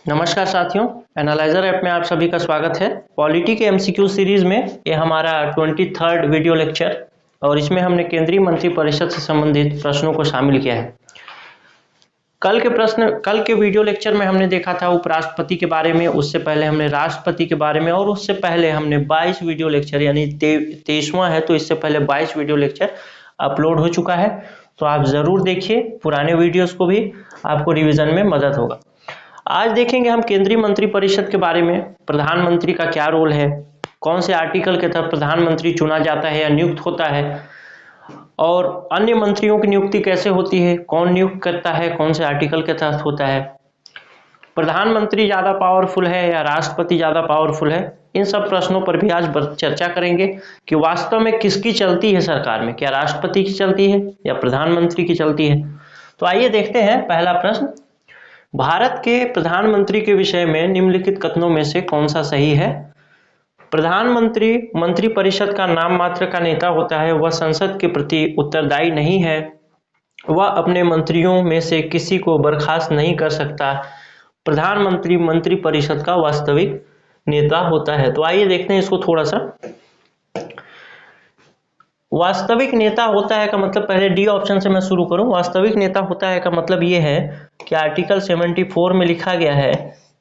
नमस्कार साथियों, analyser app में आप सभी का स्वागत है। पॉलिटी के एमसीक्यू सीरीज में ये हमारा 23rd वीडियो लेक्चर और इसमें हमने केंद्रीय मंत्रिपरिषद से संबंधित प्रश्नों को शामिल किया है। कल के वीडियो लेक्चर में हमने देखा था उपराष्ट्रपति के बारे में, उससे पहले हमने राष्ट्रपति के बारे में और उससे पहले हमने 22 वीडियो लेक्चर यानी 23वां है तो इससे पहले 22 वीडियो लेक्चर अपलोड हो चुका है। तो आप जरूर देखिए पुराने वीडियोस को भी, आपको रिवीजन में मदद होगा। आज देखेंगे हम केंद्रीय मंत्रिपरिषद के बारे में, प्रधानमंत्री का क्या रोल है, कौन से आर्टिकल के तहत प्रधानमंत्री चुना जाता है या नियुक्त होता है, और अन्य मंत्रियों की नियुक्ति कैसे होती है, कौन नियुक्त करता है, कौन से आर्टिकल के तहत होता है, प्रधानमंत्री ज़्यादा पावरफुल है या राष्ट्रपति ज़्यादा पावरफुल है। इन सब प्रश्नों पर भी आज चर्चा करेंगे कि वास्तव में किसकी चलती है सरकार में, क्या राष्ट्रपति की चलती है या प्रधानमंत्री की चलती है। तो आइए देखते हैं पहला प्रश्न, भारत के प्रधानमंत्री के विषय में निम्नलिखित कथनों में से कौन सा सही है। प्रधानमंत्री मंत्रिपरिषद का नाम मात्र का नेता होता है, वह संसद के प्रति उत्तरदायी नहीं है, वह अपने मंत्रियों में से किसी को बर्खास्त नहीं कर सकता। प्रधानमंत्री मंत्रिपरिषद का वास्तविक नेता होता है। तो आइए देखते हैं इसको थोड़ा सा। वास्तविक नेता होता है का मतलब, पहले डी ऑप्शन से मैं शुरू करूं। वास्तविक नेता होता है का मतलब ये है कि आर्टिकल 74 में लिखा गया है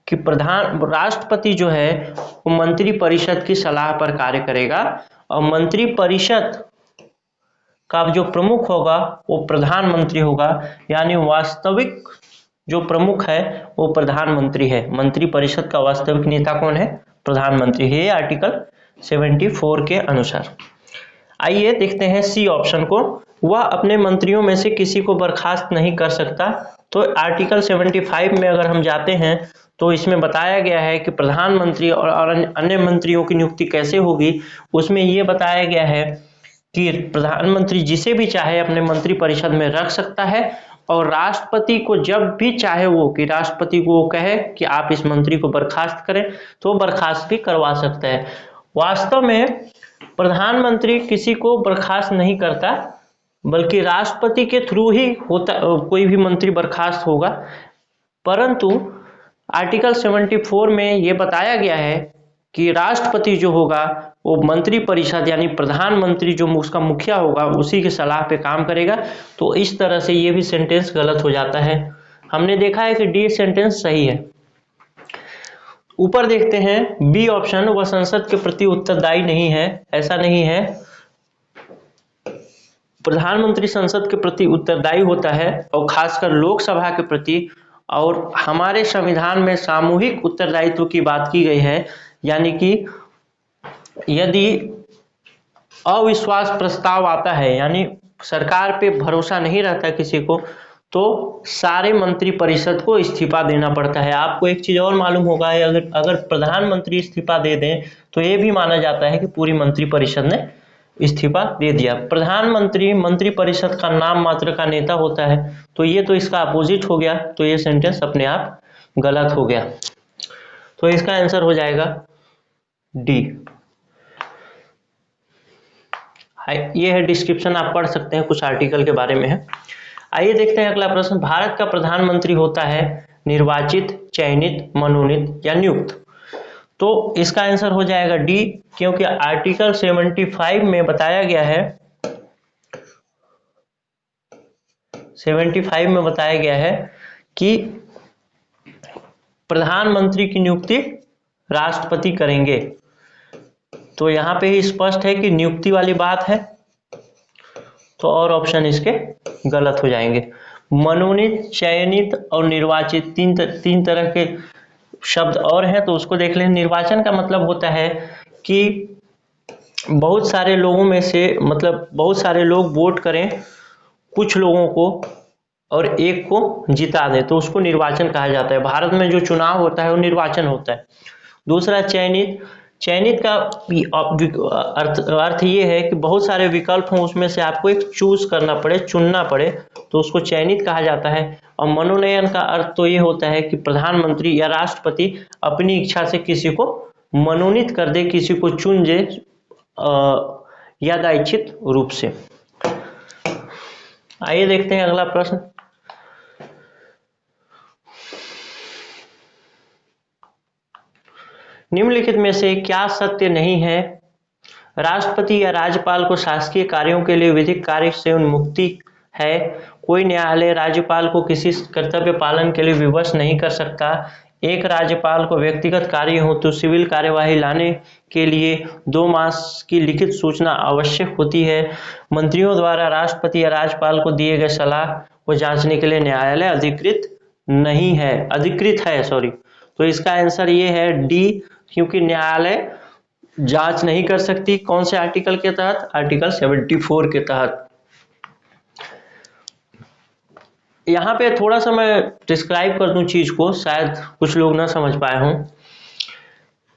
कि राष्ट्रपति जो है वो मंत्रिपरिषद की सलाह पर कार्य करेगा और मंत्रिपरिषद का जो प्रमुख होगा वो प्रधानमंत्री होगा, यानी वास्तविक जो प्रमुख है वो प्रधानमंत्री है। मंत्रिपरिषद का वास्तविक नेता कौन है? प्रधानमंत्री है, आर्टिकल 74 के अनुसार। आइए देखते हैं सी ऑप्शन को, वह अपने मंत्रियों में से किसी को बर्खास्त नहीं कर सकता। तो आर्टिकल 75 में अगर हम जाते हैं तो इसमें बताया गया है कि प्रधानमंत्री और अन्य मंत्रियों की नियुक्ति कैसे होगी। उसमें यह बताया गया है कि प्रधानमंत्री जिसे भी चाहे अपने मंत्रिपरिषद में रख सकता है और राष्ट्रपति को जब भी चाहे वो कि राष्ट्रपति को वो कहे कि आप इस मंत्री को बर्खास्त करें तो बर्खास्त भी करवा सकता है। वास्तव में प्रधानमंत्री किसी को बर्खास्त नहीं करता, बल्कि राष्ट्रपति के थ्रू ही होता, कोई भी मंत्री बर्खास्त होगा। परंतु आर्टिकल 74 में यह बताया गया है कि राष्ट्रपति जो होगा वो मंत्रिपरिषद यानी प्रधानमंत्री जो उसका मुखिया होगा उसी की सलाह पे काम करेगा। तो इस तरह से ये भी सेंटेंस गलत हो जाता है। हमने देखा है कि डी सेंटेंस सही है। ऊपर देखते हैं बी ऑप्शन, वह संसद के प्रति उत्तरदायी नहीं है। ऐसा नहीं है, प्रधानमंत्री संसद के प्रति उत्तरदायी होता है और खासकर लोकसभा के प्रति। और हमारे संविधान में सामूहिक उत्तरदायित्व की बात की गई है, यानी कि यदि अविश्वास प्रस्ताव आता है यानी सरकार पे भरोसा नहीं रहता किसी को, तो सारे मंत्रिपरिषद को इस्तीफा देना पड़ता है। आपको एक चीज और मालूम होगा, अगर प्रधानमंत्री इस्तीफा दे दें तो ये भी माना जाता है कि पूरी मंत्रिपरिषद ने इस्तीफा दे दिया। प्रधानमंत्री मंत्रिपरिषद का नाम मात्र का नेता होता है, तो ये तो इसका अपोजिट हो गया, तो ये सेंटेंस अपने आप गलत हो गया। तो इसका आंसर हो जाएगा डी। ये है डिस्क्रिप्शन, आप पढ़ सकते हैं, कुछ आर्टिकल के बारे में है। आइए देखते हैं अगला प्रश्न, भारत का प्रधानमंत्री होता है निर्वाचित, चयनित, मनोनीत या नियुक्त। तो इसका आंसर हो जाएगा डी, क्योंकि आर्टिकल 75 में बताया गया है, 75 में बताया गया है कि प्रधानमंत्री की नियुक्ति राष्ट्रपति करेंगे। तो यहां पे ही स्पष्ट है कि नियुक्ति वाली बात है, तो और ऑप्शन इसके गलत हो जाएंगे। मनोनीत, चयनित और निर्वाचित तीन तरह के शब्द और हैं, तो उसको देख लें। निर्वाचन का मतलब होता है कि बहुत सारे लोगों में से, मतलब बहुत सारे लोग वोट करें कुछ लोगों को और एक को जिता दें, तो उसको निर्वाचन कहा जाता है। भारत में जो चुनाव होता है वो निर्वाचन होता है। दूसरा चयनित, चयनित का अर्थ ये है कि बहुत सारे विकल्प हों, उसमें से आपको एक चूज करना पड़े, चुनना पड़े, तो उसको चयनित कहा जाता है। और मनोनयन का अर्थ तो ये होता है कि प्रधानमंत्री या राष्ट्रपति अपनी इच्छा से किसी को मनोनीत कर दे, किसी को चुन दे यादृच्छिक रूप से। आइए देखते हैं अगला प्रश्न, निम्नलिखित में से क्या सत्य नहीं है? राष्ट्रपति या राज्यपाल को शासकीय कार्यों के लिए विधिक कार्य से उन्मुक्ति है। कोई न्यायालय राज्यपाल को किसी कर्तव्य पालन के लिए विवश नहीं कर सकता। एक राज्यपाल को व्यक्तिगत कार्य हो तो सिविल कार्यवाही लाने के लिए 2 मास की लिखित सूचना आवश्यक होती है। मंत्रियों द्वारा राष्ट्रपति या राज्यपाल को दिए गए सलाह को जांचने के लिए न्यायालय अधिकृत है सॉरी। तो इसका आंसर ये है डी, क्योंकि न्यायालय जांच नहीं कर सकती। कौन से आर्टिकल के तहत? आर्टिकल 74 के तहत। यहाँ पे थोड़ा सा मैं डिस्क्राइब कर दूं चीज को, शायद कुछ लोग ना समझ पाए हों,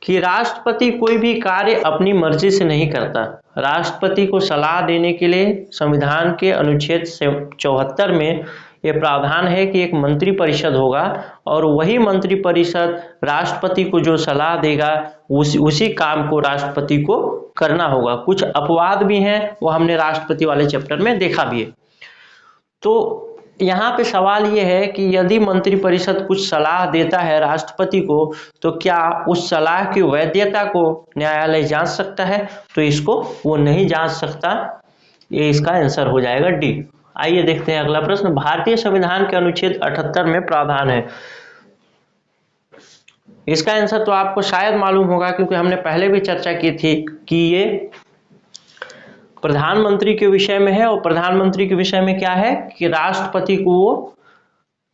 कि राष्ट्रपति कोई भी कार्य अपनी मर्जी से नहीं करता। राष्ट्रपति को सलाह देने के लिए संविधान के अनुच्छेद 74 में यह प्रावधान है कि एक मंत्री परिषद होगा और वही मंत्री परिषद राष्ट्रपति को जो सलाह देगा उसी काम को राष्ट्रपति को करना होगा। कुछ अपवाद भी हैं, वो हमने राष्ट्रपति वाले चैप्टर में देखा भी है। तो यहाँ पे सवाल ये है कि यदि मंत्रिपरिषद कुछ सलाह देता है राष्ट्रपति को, तो क्या उस सलाह की वैधता को न्यायालय जांच सकता है? तो इसको वो नहीं जांच सकता। ये इसका आंसर हो जाएगा डी। आइए देखते हैं अगला प्रश्न। भारतीय संविधान के अनुच्छेद 78 में प्रावधान है। इसका आंसर तो आपको शायद मालूम होगा, क्योंकि हमने पहले भी चर्चा की थी कि ये प्रधानमंत्री के विषय में है। और प्रधानमंत्री के विषय में क्या है कि राष्ट्रपति को वो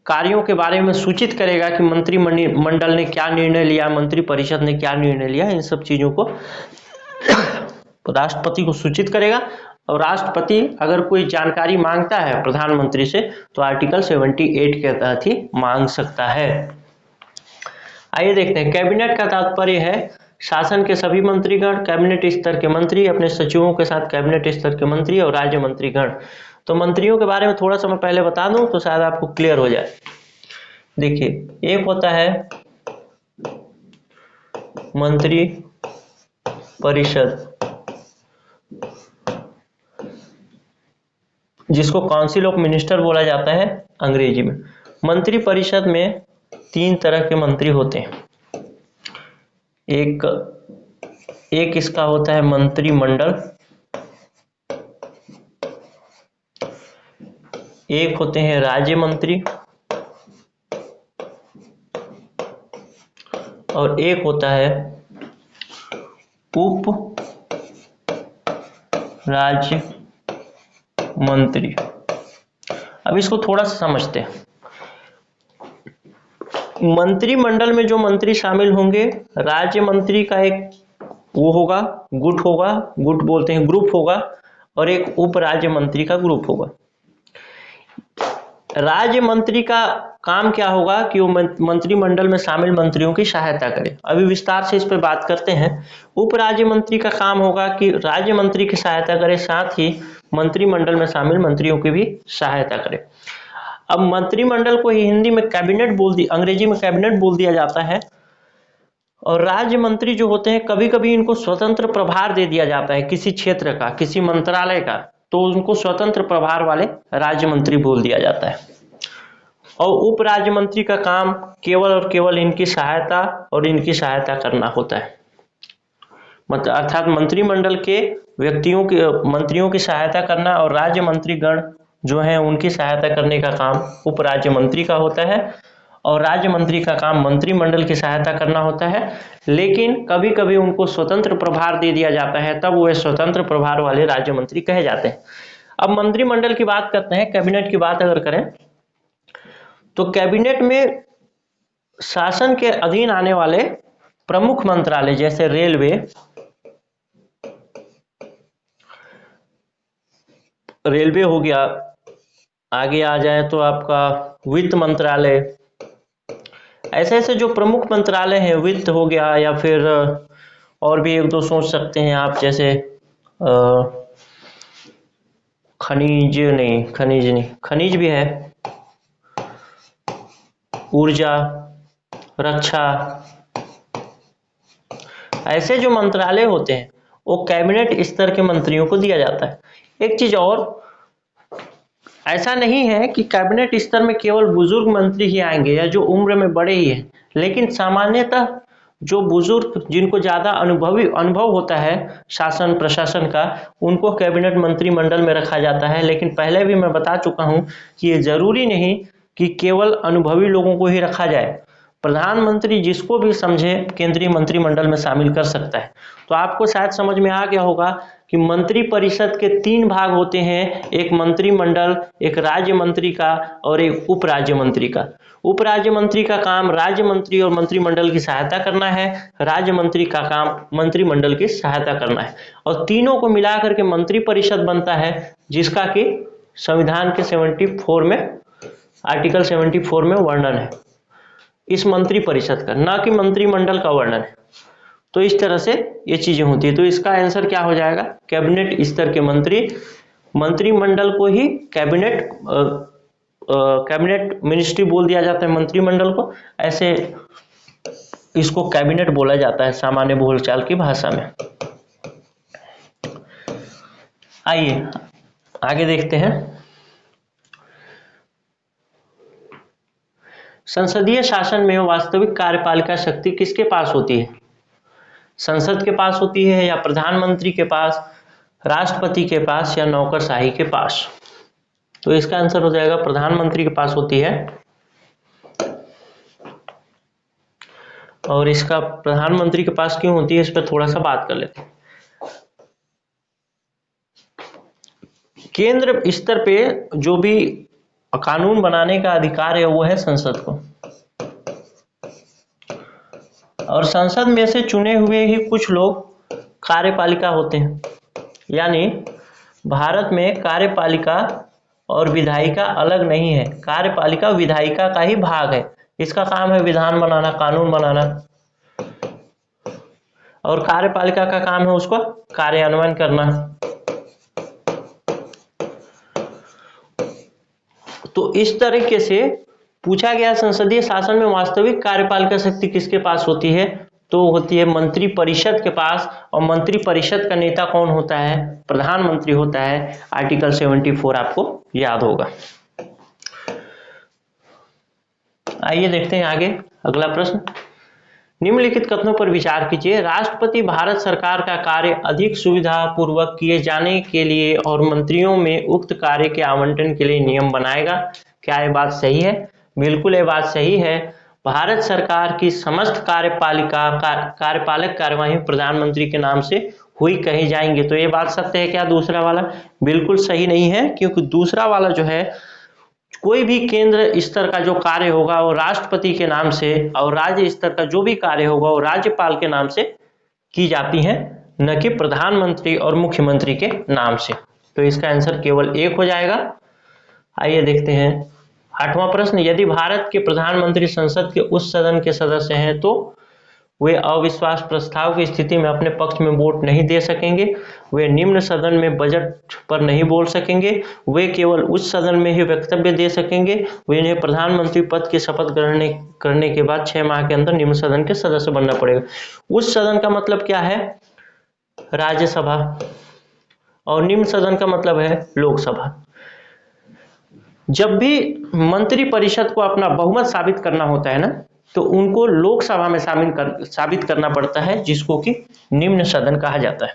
कार्यों के बारे में सूचित करेगा कि मंत्रिमंडल ने क्या निर्णय लिया, मंत्रिपरिषद ने क्या निर्णय लिया, इन सब चीजों को राष्ट्रपति को सूचित करेगा। और राष्ट्रपति अगर कोई जानकारी मांगता है प्रधानमंत्री से तो आर्टिकल 78 के तहत ही मांग सकता है। आइए देखते हैं। कैबिनेट का तात्पर्य है शासन के सभी मंत्रीगण, कैबिनेट स्तर के मंत्री, अपने सचिवों के साथ कैबिनेट स्तर के मंत्री और राज्य मंत्रीगण। तो मंत्रियों के बारे में थोड़ा सा मैं पहले बता दूं तो शायद आपको क्लियर हो जाए। देखिए, एक होता है मंत्री परिषद, जिसको काउंसिल ऑफ मिनिस्टर बोला जाता है अंग्रेजी में। मंत्री परिषद में 3 तरह के मंत्री होते हैं। एक इसका होता है मंत्रिमंडल, एक होते हैं राज्य मंत्री और एक होता है उप राज्य मंत्री। अब इसको थोड़ा सा समझते हैं। मंत्रिमंडल में जो मंत्री शामिल होंगे, राज्य मंत्री का एक वो होगा, गुट बोलते हैं, ग्रुप होगा, और एक उप राज्य मंत्री का ग्रुप होगा। राज्य मंत्री का काम क्या होगा कि वो मंत्रिमंडल में शामिल मंत्रियों की सहायता करे। अभी विस्तार से इस पर बात करते हैं। उप राज्य मंत्री का काम होगा कि राज्य मंत्री की सहायता करे, साथ ही मंत्रिमंडल में शामिल मंत्रियों की भी सहायता करे। अब मंत्रिमंडल को ही हिंदी में अंग्रेजी में कैबिनेट बोल दिया जाता है। और राज्य मंत्री जो होते हैं, कभी कभी इनको स्वतंत्र प्रभार दे दिया जाता है किसी क्षेत्र का, किसी मंत्रालय का, तो उनको स्वतंत्र प्रभार वाले राज्य मंत्री बोल दिया जाता है। और उप राज्य मंत्री का काम केवल और केवल इनकी सहायता करना होता है। अर्थात मंत्रिमंडल के मंत्रियों की सहायता करना और राज्य मंत्रीगण जो हैं उनकी सहायता करने का काम उप राज्य मंत्री का होता है। और राज्य मंत्री का काम मंत्रिमंडल की सहायता करना होता है, लेकिन कभी कभी उनको स्वतंत्र प्रभार दे दिया जाता है, तब वे स्वतंत्र प्रभार वाले राज्य मंत्री कहे जाते हैं। अब मंत्रिमंडल की बात करते हैं। कैबिनेट की बात अगर करें तो कैबिनेट में शासन के अधीन आने वाले प्रमुख मंत्रालय जैसे रेलवे हो गया, आगे आ जाए तो आपका वित्त मंत्रालय, ऐसे जो प्रमुख मंत्रालय हैं, वित्त हो गया, या फिर और भी 1-2 सोच सकते हैं आप, जैसे खनिज भी है, ऊर्जा, रक्षा, ऐसे जो मंत्रालय होते हैं वो कैबिनेट स्तर के मंत्रियों को दिया जाता है। एक चीज और, ऐसा नहीं है कि कैबिनेट स्तर में केवल बुजुर्ग मंत्री ही आएंगे या जो उम्र में बड़े ही हैं, लेकिन सामान्यतः जो बुजुर्ग जिनको ज़्यादा अनुभव होता है शासन प्रशासन का, उनको कैबिनेट मंत्रिमंडल में रखा जाता है। लेकिन पहले भी मैं बता चुका हूं कि ये जरूरी नहीं कि केवल अनुभवी लोगों को ही रखा जाए, प्रधानमंत्री जिसको भी समझे केंद्रीय मंत्रिमंडल में शामिल कर सकता है। तो आपको शायद समझ में आ गया होगा कि मंत्री परिषद के 3 भाग होते हैं, एक मंत्रिमंडल, एक राज्य मंत्री का और एक उप राज्य मंत्री का। उप राज्य मंत्री का काम राज्य मंत्री और मंत्रिमंडल की सहायता करना है, राज्य मंत्री का काम मंत्रिमंडल की सहायता करना है, और तीनों को मिलाकर के मंत्री परिषद बनता है, जिसका कि संविधान के 74 में, आर्टिकल 74 में वर्णन है इस मंत्री परिषद का, ना कि मंत्रिमंडल का वर्णन है। तो इस तरह से ये चीजें होती है। तो इसका आंसर क्या हो जाएगा, कैबिनेट स्तर के मंत्री, मंत्रिमंडल को ही कैबिनेट मिनिस्ट्री बोल दिया जाता है मंत्रिमंडल को, ऐसे इसको कैबिनेट बोला जाता है सामान्य बोलचाल की भाषा में। आइए आगे देखते हैं। संसदीय शासन में वास्तविक कार्यपालिका शक्ति किसके पास होती है, संसद के पास होती है या प्रधानमंत्री के पास, राष्ट्रपति के पास या नौकरशाही के पास। तो इसका आंसर हो जाएगा प्रधानमंत्री के पास होती है। और इसका प्रधानमंत्री के पास क्यों होती है, इस पर थोड़ा सा बात कर लेते हैं। केंद्र स्तर पे जो भी कानून बनाने का अधिकार है वो है संसद को, और संसद में से चुने हुए ही कुछ लोग कार्यपालिका होते हैं। यानी भारत में कार्यपालिका और विधायिका अलग नहीं है, कार्यपालिका विधायिका का ही भाग है। इसका काम है विधान बनाना, कानून बनाना, और कार्यपालिका का काम है उसको कार्यान्वयन करना। तो इस तरीके से पूछा गया संसदीय शासन में वास्तविक कार्यपालिका शक्ति किसके पास होती है, तो होती है मंत्री परिषद के पास। और मंत्री परिषद का नेता कौन होता है, प्रधानमंत्री होता है। आर्टिकल 74 आपको याद होगा। आइए देखते हैं आगे अगला प्रश्न। निम्नलिखित कथनों पर विचार कीजिए। राष्ट्रपति भारत सरकार का कार्य अधिक सुविधा पूर्वक किए जाने के लिए और मंत्रियों में उक्त कार्य के आवंटन के लिए नियम बनाएगा। क्या ये बात सही है? बिल्कुल ये बात सही है। भारत सरकार की समस्त कार्यपालक कार्यवाही प्रधानमंत्री के नाम से हुई कही जाएंगे। तो ये बात सत्य है क्या दूसरा वाला? बिल्कुल सही नहीं है, क्योंकि दूसरा वाला जो है, कोई भी केंद्र स्तर का जो कार्य होगा वो राष्ट्रपति के नाम से, और राज्य स्तर का जो भी कार्य होगा वो राज्यपाल के नाम से की जाती है, न कि प्रधानमंत्री और मुख्यमंत्री के नाम से। तो इसका आंसर केवल एक हो जाएगा। आइए देखते हैं 8वां प्रश्न। यदि भारत के प्रधानमंत्री संसद के उस सदन के सदस्य हैं तो वे अविश्वास प्रस्ताव की स्थिति में अपने पक्ष में वोट नहीं दे सकेंगे, वे निम्न सदन में बजट पर नहीं बोल सकेंगे, वे केवल उस सदन में ही वक्तव्य दे सकेंगे, वे इन्हें प्रधानमंत्री पद की शपथ करने के बाद 6 माह के अंदर निम्न सदन के सदस्य बनना पड़ेगा। उस सदन का मतलब क्या है? राज्यसभा, और निम्न सदन का मतलब है लोकसभा। जब भी मंत्री परिषद को अपना बहुमत साबित करना होता है ना, तो उनको लोकसभा में साबित करना पड़ता है, जिसको कि निम्न सदन कहा जाता है।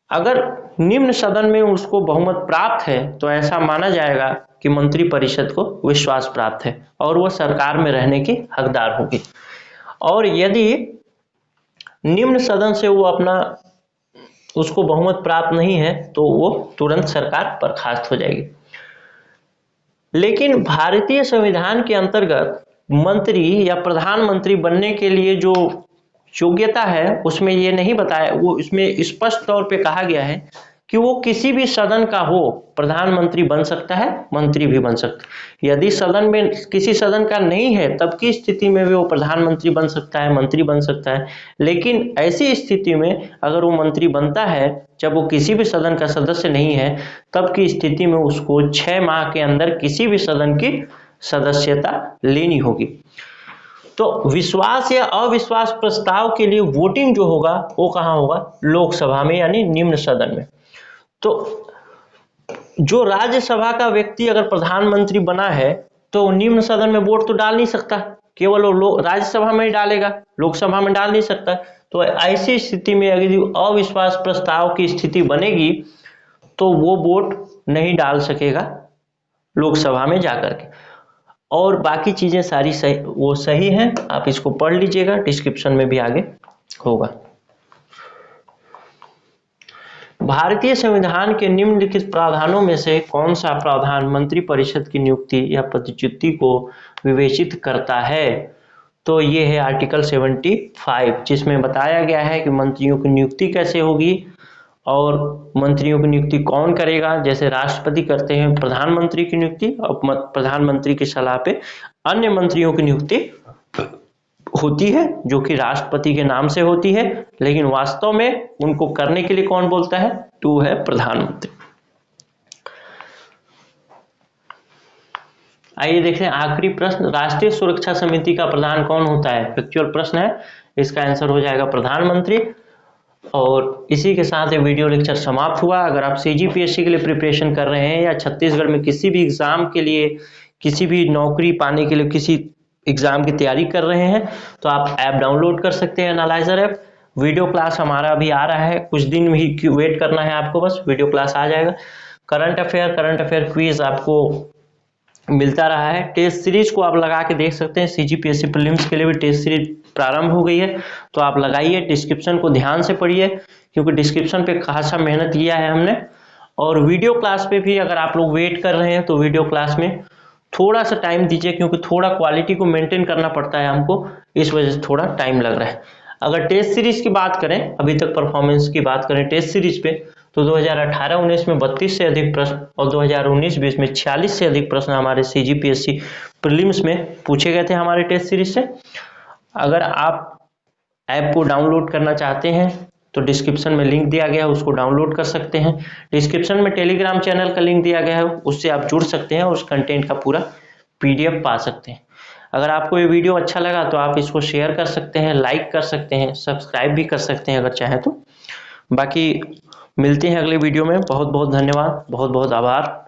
अगर निम्न सदन में उसको बहुमत प्राप्त है तो ऐसा माना जाएगा कि मंत्री परिषद को विश्वास प्राप्त है और वह सरकार में रहने की हकदार होगी। और यदि निम्न सदन से वो उसको बहुमत प्राप्त नहीं है तो वो तुरंत सरकार बर्खास्त हो जाएगी। लेकिन भारतीय संविधान के अंतर्गत मंत्री या प्रधानमंत्री बनने के लिए जो योग्यता है उसमें ये नहीं बताया, वो इसमें स्पष्ट तौर पे कहा गया है कि वो किसी भी सदन का हो, प्रधानमंत्री बन सकता है, मंत्री भी बन सकता है। यदि सदन में किसी सदन का नहीं है तब की स्थिति में भी वो प्रधानमंत्री बन सकता है, मंत्री बन सकता है। लेकिन ऐसी स्थिति में अगर वो मंत्री बनता है जब वो किसी भी सदन का सदस्य नहीं है, तब की स्थिति में उसको 6 माह के अंदर किसी भी सदन की सदस्यता लेनी होगी। तो विश्वास या अविश्वास प्रस्ताव के लिए वोटिंग जो होगा वो कहाँ होगा? लोकसभा में, यानी निम्न सदन में। तो जो राज्यसभा का व्यक्ति अगर प्रधानमंत्री बना है तो निम्न सदन में वोट तो डाल नहीं सकता, केवल वो राज्यसभा में ही डालेगा, लोकसभा में डाल नहीं सकता। तो ऐसी स्थिति में अगर अविश्वास प्रस्ताव की स्थिति बनेगी तो वो वोट नहीं डाल सकेगा लोकसभा में जाकर के। और बाकी चीजें सारी सही हैं, आप इसको पढ़ लीजिएगा, डिस्क्रिप्शन में भी आगे होगा। भारतीय संविधान के निम्नलिखित प्रावधानों में से कौन सा प्रावधान मंत्रिपरिषद की नियुक्ति या पदच्युति को विवेचित करता है? तो ये है आर्टिकल 75, जिसमें बताया गया है कि मंत्रियों की नियुक्ति कैसे होगी और मंत्रियों की नियुक्ति कौन करेगा। जैसे राष्ट्रपति करते हैं प्रधानमंत्री की नियुक्ति, और प्रधानमंत्री की सलाह पे अन्य मंत्रियों की नियुक्ति होती है जो कि राष्ट्रपति के नाम से होती है, लेकिन वास्तव में उनको करने के लिए कौन बोलता है? तो है प्रधानमंत्री। आइए देखते हैं आखिरी प्रश्न, राष्ट्रीय सुरक्षा समिति का प्रधान कौन होता है? फैक्चुअल प्रश्न है, इसका आंसर हो जाएगा प्रधानमंत्री। और इसी के साथ ये वीडियो लेक्चर समाप्त हुआ। अगर आप सीजीपीएससी के लिए प्रिपरेशन कर रहे हैं या छत्तीसगढ़ में किसी भी एग्जाम के लिए, किसी भी नौकरी पाने के लिए, किसी एग्जाम की तैयारी कर रहे हैं, तो आप ऐप डाउनलोड कर सकते हैं, एनालाइजर ऐप। वीडियो क्लास हमारा अभी आ रहा है, कुछ दिन ही वेट करना है आपको, बस वीडियो क्लास आ जाएगा। करंट अफेयर क्विज आपको मिलता रहा है। टेस्ट सीरीज को आप लगा के देख सकते हैं, सीजीपीएससी प्रीलिम्स के लिए भी टेस्ट सीरीज प्रारंभ हो गई है, तो आप लगाइए, डिस्क्रिप्शन को ध्यान से पढ़िए, क्योंकि डिस्क्रिप्शन पे खासा मेहनत किया है हमने। और वीडियो क्लास पे भी अगर आप लोग वेट कर रहे हैं तो वीडियो क्लास में थोड़ा सा टाइम दीजिए, क्योंकि थोड़ा क्वालिटी को मेंटेन करना पड़ता है हमको, इस वजह से थोड़ा टाइम लग रहा है। अगर टेस्ट सीरीज की बात करें, अभी तक परफॉर्मेंस की बात करें टेस्ट सीरीज पे, तो 2018-19 में 32 से अधिक प्रश्न और 2019-20 में 46 से अधिक प्रश्न हमारे सीजीपीएससी प्रीलिम्स में पूछे गए थे हमारे टेस्ट सीरीज से। अगर आप ऐप को डाउनलोड करना चाहते हैं तो डिस्क्रिप्शन में लिंक दिया गया है, उसको डाउनलोड कर सकते हैं। डिस्क्रिप्शन में टेलीग्राम चैनल का लिंक दिया गया है, उससे आप जुड़ सकते हैं और उस कंटेंट का पूरा पीडीएफ पा सकते हैं। अगर आपको ये वीडियो अच्छा लगा तो आप इसको शेयर कर सकते हैं, लाइक कर सकते हैं, सब्सक्राइब भी कर सकते हैं अगर चाहें तो। बाकी मिलते हैं अगले वीडियो में। बहुत बहुत धन्यवाद, बहुत बहुत आभार।